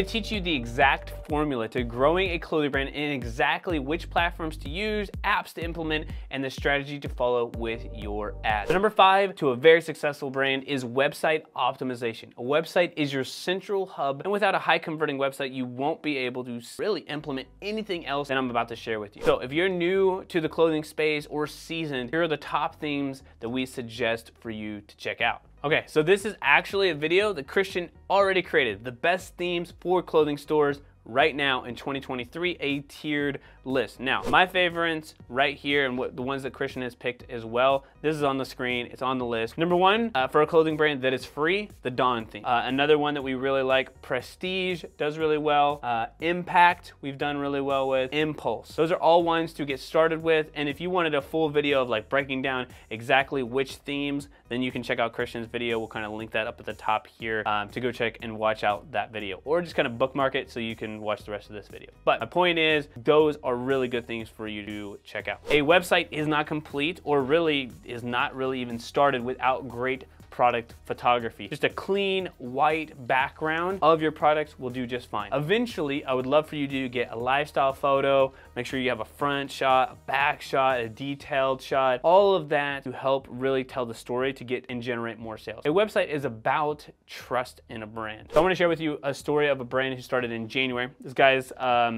going to teach you the exact formula to growing a clothing brand and exactly which platforms to use, apps to implement, and the strategy to follow with your ads. So number 5 to a very successful brand is website optimization. A website is your central hub, and without a high converting website, you won't be able to really implement anything else that I'm about to share with you. So if you're new to the clothing space or seasoned, here are the top themes that we suggest for you to check out. Okay, so this is actually a video that Christian already created, the best themes for clothing stores right now in 2023, a tiered list. Now, my favorites right here and the ones that Christian has picked as well, this is on the screen, it's on the list. Number 1, for a clothing brand that is free, the Dawn theme. Another one that we really like, Prestige does really well. Impact, we've done really well with. Impulse. Those are all ones to get started with, and if you wanted a full video of like breaking down exactly which themes, then you can check out Christian's video. We'll kind of link that up at the top here to go check and watch out that video, or just kind of bookmark it so you can watch the rest of this video. But my point is, those are really good things for you to check out. A website is not complete, or really is not really even started without great product photography. Just a clean white background of your products will do just fine. Eventually, I would love for you to get a lifestyle photo, make sure you have a front shot, a back shot, a detailed shot, all of that to help really tell the story to get and generate more sales. A website is about trust in a brand. So I want to share with you a story of a brand who started in January. This guy's,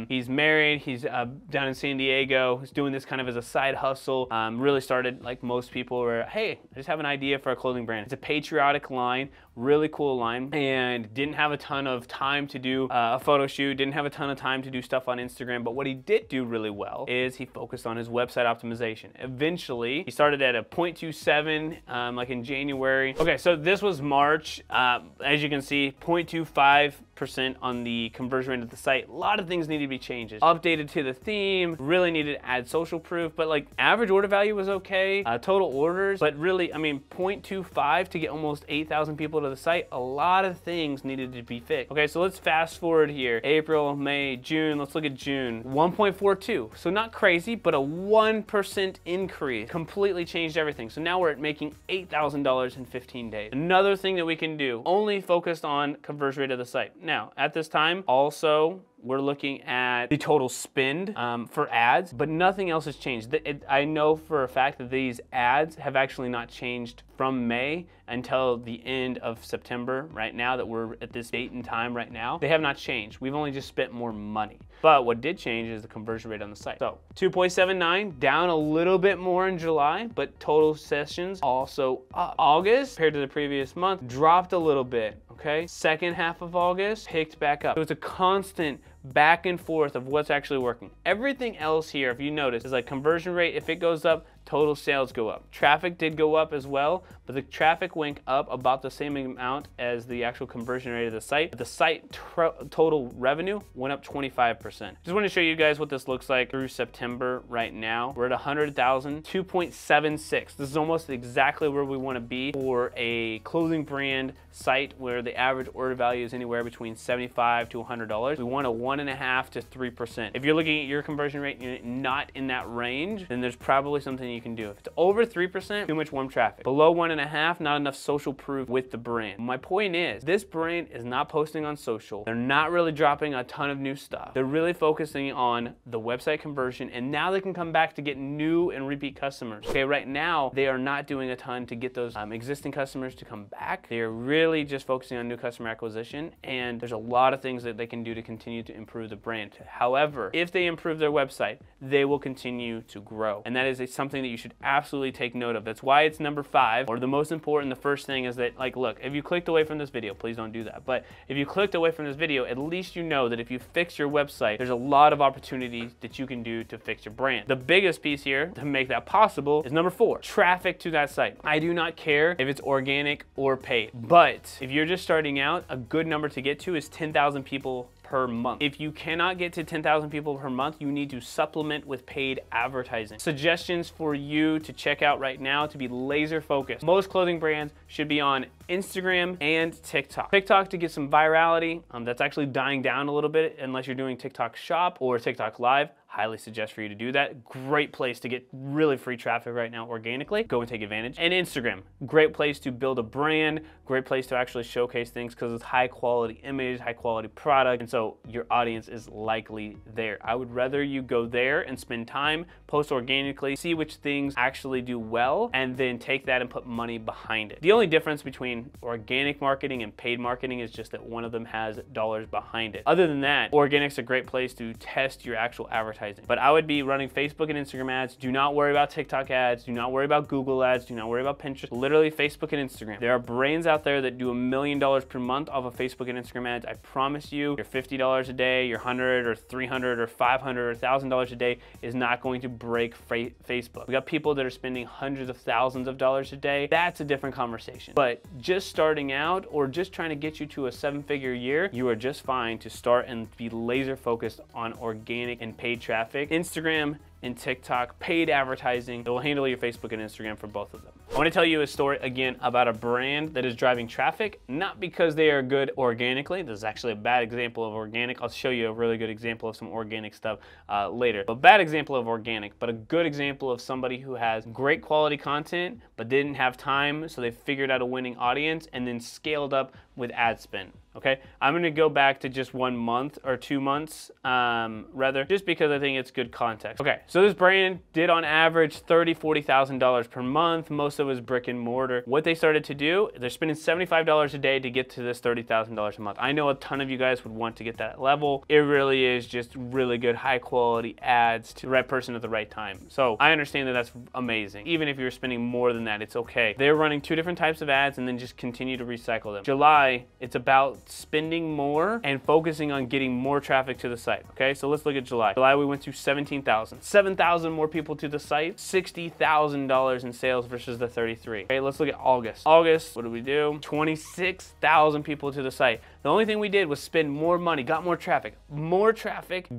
he's married, he's down in San Diego, he's doing this kind of as a side hustle, really started like most people where, hey, I just have an idea for a clothing brand. It's a patriotic line, really cool line, and didn't have a ton of time to do a photo shoot, didn't have a ton of time to do stuff on Instagram, but what he did do really well is he focused on his website optimization. Eventually, he started at a 0.27 like in January. Okay, so this was March. As you can see, 0.25% on the conversion rate of the site. A lot of things needed to be changed. Updated to the theme, really needed to add social proof, but like average order value was okay, total orders, but really, I mean, 0.25 to get almost 8,000 people to the site, a lot of things needed to be fixed. Okay, so let's fast forward here. April, May, June, let's look at June. 1.42, so not crazy, but a 1% increase completely changed everything. So now we're at making $8,000 in 15 days. Another thing that we can do, only focused on conversion rate of the site. Now, at this time, also, we're looking at the total spend for ads, but nothing else has changed. I know for a fact that these ads have actually not changed from May until the end of September right now, that we're at this date and time right now. They have not changed. We've only just spent more money. But what did change is the conversion rate on the site. So 2.79, down a little bit more in July, but total sessions also up. August, compared to the previous month, dropped a little bit, okay? Second half of August, picked back up. So it's a constant back and forth of what's actually working. Everything else here, if you notice, is like conversion rate. If it goes up, total sales go up. Traffic did go up as well, but the traffic went up about the same amount as the actual conversion rate of the site. The site total revenue went up 25%. Just want to show you guys what this looks like through September right now. We're at 100,000, 2.76. This is almost exactly where we want to be for a clothing brand site where the average order value is anywhere between $75 to $100. We want a 1.5 to 3%. If you're looking at your conversion rate and you're not in that range, then there's probably something you can do. If it's over 3%, too much warm traffic. Below 1.5, not enough social proof with the brand. My point is, this brand is not posting on social. They're not really dropping a ton of new stuff. They're really focusing on the website conversion, and now they can come back to get new and repeat customers. Okay, right now, they are not doing a ton to get those existing customers to come back. They are really just focusing on new customer acquisition, and there's a lot of things that they can do to continue to improve the brand. However, if they improve their website, they will continue to grow. And that is something that you should absolutely take note of. That's why it's number 5, or the most important. The first thing is that, like, look, if you clicked away from this video, please don't do that. But if you clicked away from this video, at least you know that if you fix your website, there's a lot of opportunities that you can do to fix your brand. The biggest piece here to make that possible is number 4, traffic to that site. I do not care if it's organic or paid, but if you're just starting out, a good number to get to is 10,000 people per month. If you cannot get to 10,000 people per month, you need to supplement with paid advertising. Suggestions for you to check out right now to be laser focused. Most clothing brands should be on Instagram and TikTok. TikTok to get some virality. That's actually dying down a little bit unless you're doing TikTok Shop or TikTok Live. highly suggest for you to do that. Great place to get really free traffic right now organically. Go and take advantage. And Instagram, great place to build a brand, great place to actually showcase things because it's high quality image, high quality product, and so your audience is likely there. I would rather you go there and spend time, post organically, see which things actually do well, and then take that and put money behind it. The only difference between organic marketing and paid marketing is just that one of them has dollars behind it. Other than that, organic's a great place to test your actual advertising. But I would be running Facebook and Instagram ads. Do not worry about TikTok ads. Do not worry about Google ads. Do not worry about Pinterest. Literally Facebook and Instagram. There are brands out there that do $1 million per month off of Facebook and Instagram ads. I promise you, your $50 a day, your $100 or $300 or $500 or $1,000 a day is not going to break Facebook. We got people that are spending hundreds of thousands of dollars a day. That's a different conversation. But just starting out or just trying to get you to a 7-figure year, you are just fine to start and be laser focused on organic and paid traffic. Instagram and TikTok, paid advertising. It will handle your Facebook and Instagram for both of them. I want to tell you a story again about a brand that is driving traffic, not because they are good organically. This is actually a bad example of organic. I'll show you a really good example of some organic stuff later. A bad example of organic, but a good example of somebody who has great quality content, but didn't have time, so they figured out a winning audience and then scaled up with ad spend. Okay, I'm gonna go back to just 1 month or 2 months, rather, just because I think it's good context. Okay, so this brand did on average $30,000, $40,000 per month. Most of it was brick and mortar. What they started to do, they're spending $75 a day to get to this $30,000 a month. I know a ton of you guys would want to get that level. It really is just really good, high quality ads to the right person at the right time. So I understand that that's amazing. Even if you're spending more than that, it's okay. They're running 2 different types of ads and then just continue to recycle them. July, it's about spending more and focusing on getting more traffic to the site. Okay, so let's look at July. July, we went to 17,000. 7,000 more people to the site, $60,000 in sales versus the 33. Okay, let's look at August. August, what did we do? 26,000 people to the site. The only thing we did was spend more money, got more traffic,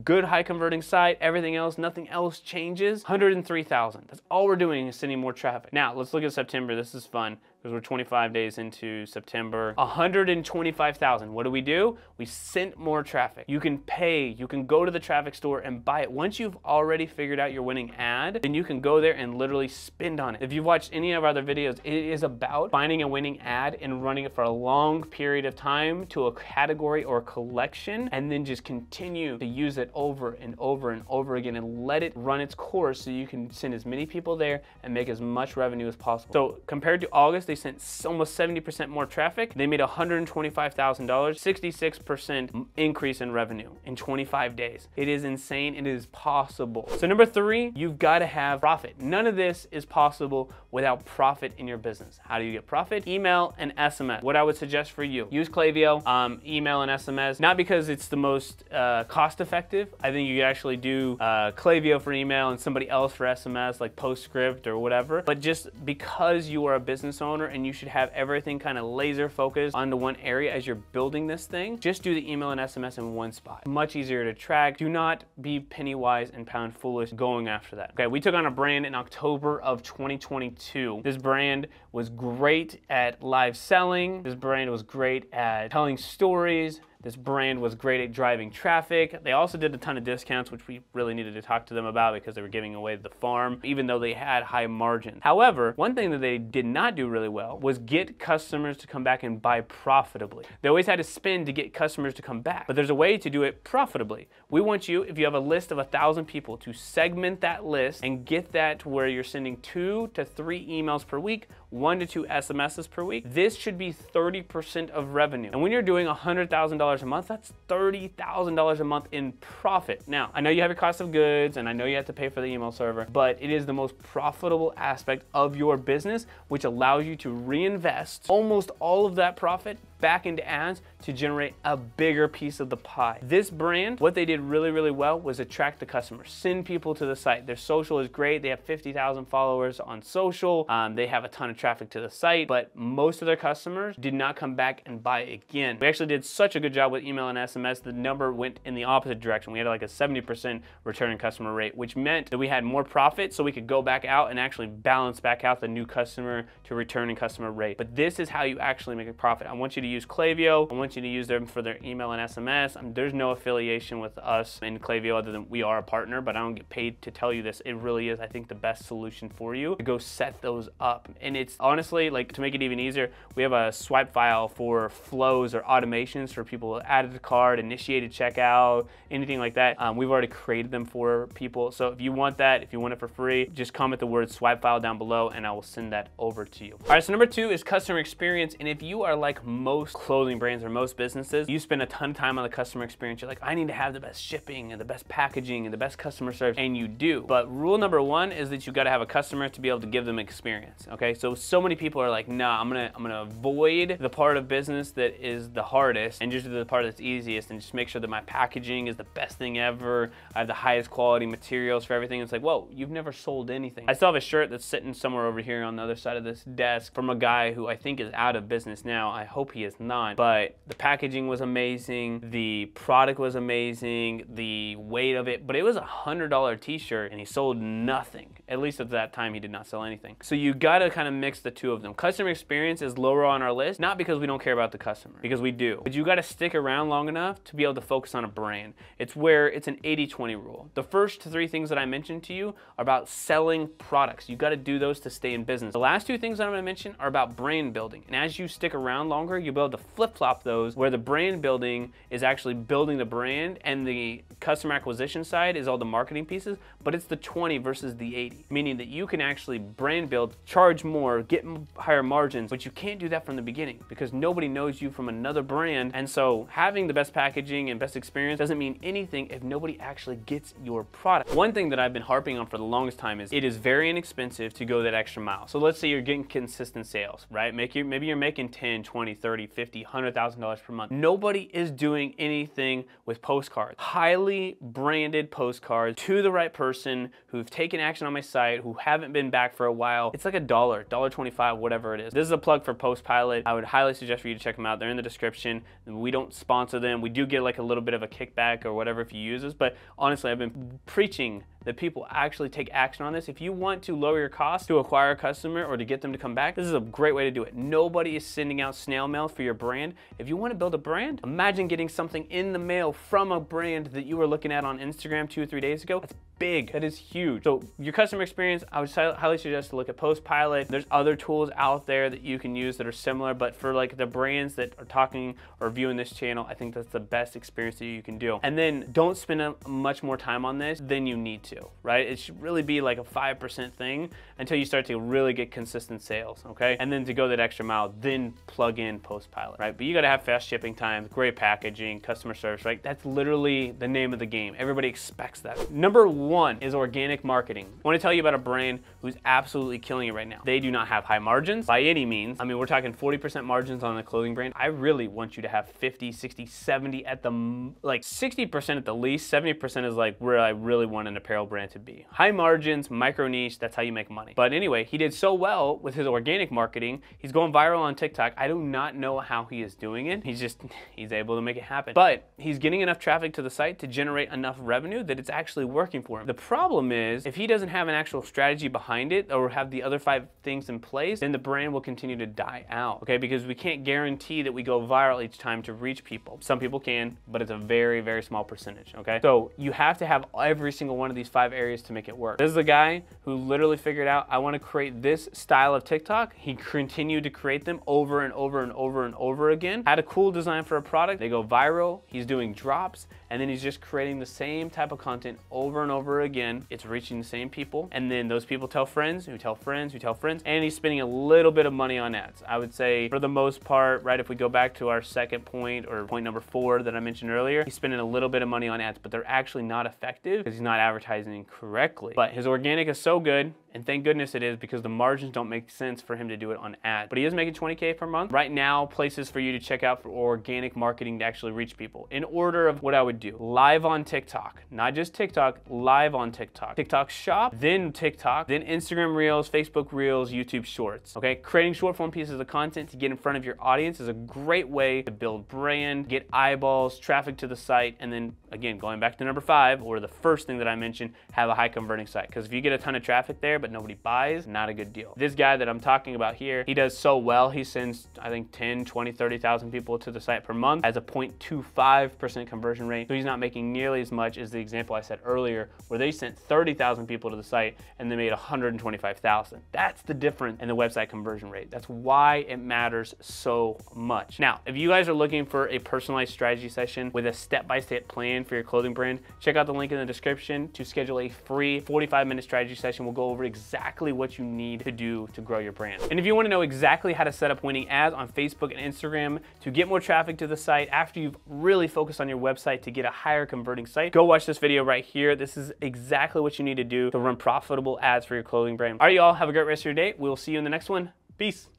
good high converting site, everything else, nothing else changes. 103,000. That's all we're doing is sending more traffic. Now, let's look at September. This is fun because we're 25 days into September. 125,000. What do? We sent more traffic. You can pay, you can go to the traffic store and buy it. Once you've already figured out your winning ad, then you can go there and literally spend on it. If you've watched any of our other videos, it is about finding a winning ad and running it for a long period of time to a category or collection, and then just continue to use it over and over and over again and let it run its course so you can send as many people there and make as much revenue as possible. So compared to August, they sent almost 70% more traffic. They made $125,000, 66% increase in revenue in 25 days. It is insane. It is possible. So number 3, you've got to have profit. None of this is possible without profit in your business. How do you get profit? Email and SMS. What I would suggest for you, use Klaviyo, email and SMS, not because it's the most cost effective. I think you could actually do Klaviyo for email and somebody else for SMS, like Postscript or whatever, but just because you are a business owner and you should have everything kind of laser focused onto one area as you're building this thing, just do the email and SMS in one spot. Much easier to track. Do not be penny wise and pound foolish going after that. Okay, we took on a brand in October of 2022. This brand was great at live selling. This brand was great at telling stories. This brand was great at driving traffic. They also did a ton of discounts, which we really needed to talk to them about because they were giving away the farm, even though they had high margins. However, one thing that they did not do really well was get customers to come back and buy profitably. They always had to spend to get customers to come back, but there's a way to do it profitably. We want you, if you have a list of 1,000 people, to segment that list and get that to where you're sending 2 to 3 emails per week, 1 to 2 SMSs per week. This should be 30% of revenue. And when you're doing $100,000 a month, that's $30,000 a month in profit. Now, I know you have your cost of goods and I know you have to pay for the email server, but it is the most profitable aspect of your business, which allows you to reinvest almost all of that profit back into ads to generate a bigger piece of the pie. This brand, what they did really, really well was attract the customers, send people to the site. Their social is great. They have 50,000 followers on social. They have a ton of traffic to the site, but most of their customers did not come back and buy again. We actually did such a good job with email and SMS, the number went in the opposite direction. We had like a 70% returning customer rate, which meant that we had more profit so we could go back out and actually balance back out the new customer to returning customer rate. But this is how you actually make a profit. I want you to to use Klaviyo. I want you to use them for their email and SMS. There's no affiliation with us in Klaviyo other than we are a partner, but I don't get paid to tell you this. It really is, I think, the best solution for you to go set those up. And it's honestly, like, to make it even easier, we have a swipe file for flows or automations for people added to cart, initiated checkout, anything like that. We've already created them for people. So if you want that, if you want it for free, just comment the word swipe file down below and I will send that over to you. All right, so number 2 is customer experience. And if you are like most clothing brands or most businesses, you spend a ton of time on the customer experience. You're like, I need to have the best shipping and the best packaging and the best customer service, and you do. But rule number 1 is that you got to have a customer to be able to give them experience. Okay, so many people are like, nah, I'm gonna avoid the part of business that is the hardest and just do the part that's easiest and just make sure that my packaging is the best thing ever. I have the highest quality materials for everything. It's like, whoa, you've never sold anything. I still have a shirt that's sitting somewhere over here on the other side of this desk from a guy who I think is out of business now. I hope he is not, but the packaging was amazing. The product was amazing. The weight of it, but it was $100 t-shirt and he sold nothing. At least at that time, he did not sell anything. So you gotta kind of mix the two of them. Customer experience is lower on our list, not because we don't care about the customer, because we do. But you gotta stick around long enough to be able to focus on a brand. It's where it's an 80-20 rule. The first 3 things that I mentioned to you are about selling products. You gotta do those to stay in business. The last 2 things that I'm gonna mention are about brand building. And as you stick around longer, you'll be able to flip-flop those, where the brand building is actually building the brand and the customer acquisition side is all the marketing pieces, but it's the 20 versus the 80, meaning that you can actually brand build, charge more, get higher margins, but you can't do that from the beginning because nobody knows you from another brand. And so having the best packaging and best experience doesn't mean anything if nobody actually gets your product. One thing that I've been harping on for the longest time is it is very inexpensive to go that extra mile. So let's say you're getting consistent sales, right? Maybe you're making 10, 20, 30, 50, $100,000 per month. Nobody is doing anything with postcards. Highly branded postcards to the right person who've taken action on my site, who haven't been back for a while. It's like $1.25, whatever it is. This is a plug for Postpilot. I would highly suggest for you to check them out. They're in the description. We don't sponsor them. We do get like a little bit of a kickback or whatever if you use this, but honestly, I've been preaching that people actually take action on this. If you want to lower your cost to acquire a customer or to get them to come back, this is a great way to do it. Nobody is sending out snail mail for your brand. If you want to build a brand, imagine getting something in the mail from a brand that you were looking at on Instagram 2 or 3 days ago. That's big. That is huge. So your customer experience, I would highly suggest to look at Postpilot. There's other tools out there that you can use that are similar, but for like the brands that are talking or viewing this channel, I think that's the best experience that you can do. And then don't spend much more time on this than you need to, right? It should really be like a 5% thing until you start to really get consistent sales, okay? And then to go that extra mile, then plug in Postpilot, right? But you gotta have fast shipping times, great packaging, customer service, right? That's literally the name of the game. Everybody expects that. Number 1 is organic marketing. I want to tell you about a brand who's absolutely killing it right now. They do not have high margins by any means. I mean, we're talking 40% margins on a clothing brand. I really want you to have 50, 60, 70 at the, like 60% at the least. 70% is like where I really want an apparel brand to be. High margins, micro niche, that's how you make money. But anyway, he did so well with his organic marketing. He's going viral on TikTok. I do not know how he is doing it. He's able to make it happen. But he's getting enough traffic to the site to generate enough revenue that it's actually working for him. The problem is, if he doesn't have an actual strategy behind it or have the other 5 things in place, then the brand will continue to die out, okay? Because we can't guarantee that we go viral each time to reach people. Some people can, but it's a very, very small percentage, okay? So you have to have every single one of these 5 areas to make it work. This is a guy who literally figured out, I want to create this style of TikTok. He continued to create them over and over and over and over again. Had a cool design for a product. They go viral. He's doing drops, and then he's just creating the same type of content over and over again. It's reaching the same people, and then those people tell friends who tell friends who tell friends, and he's spending a little bit of money on ads. I would say for the most part, right, if we go back to our second point, or point number 4 that I mentioned earlier, he's spending a little bit of money on ads, but they're actually not effective because he's not advertising correctly. But his organic is so good, and thank goodness it is, because the margins don't make sense for him to do it on ads. But he is making $20K per month. Right now, places for you to check out for organic marketing to actually reach people. In order of what I would do: live on TikTok, not just TikTok, live live on TikTok, TikTok Shop, then TikTok, then Instagram Reels, Facebook Reels, YouTube Shorts, okay? Creating short form pieces of content to get in front of your audience is a great way to build brand, get eyeballs, traffic to the site, and then again, going back to number 5, or the first thing that I mentioned, have a high converting site. Because if you get a ton of traffic there, but nobody buys, not a good deal. This guy that I'm talking about here, he does so well. He sends, I think, 10, 20, 30,000 people to the site per month, has a 0.25% conversion rate. So he's not making nearly as much as the example I said earlier, where they sent 30,000 people to the site and they made 125,000. That's the difference in the website conversion rate. That's why it matters so much. Now, if you guys are looking for a personalized strategy session with a step-by-step plan for your clothing brand, check out the link in the description to schedule a free 45-minute strategy session. We'll go over exactly what you need to do to grow your brand. And if you want to know exactly how to set up winning ads on Facebook and Instagram to get more traffic to the site after you've really focused on your website to get a higher converting site, go watch this video right here. This is exactly what you need to do to run profitable ads for your clothing brand. All right, y'all, have a great rest of your day. We'll see you in the next one. Peace.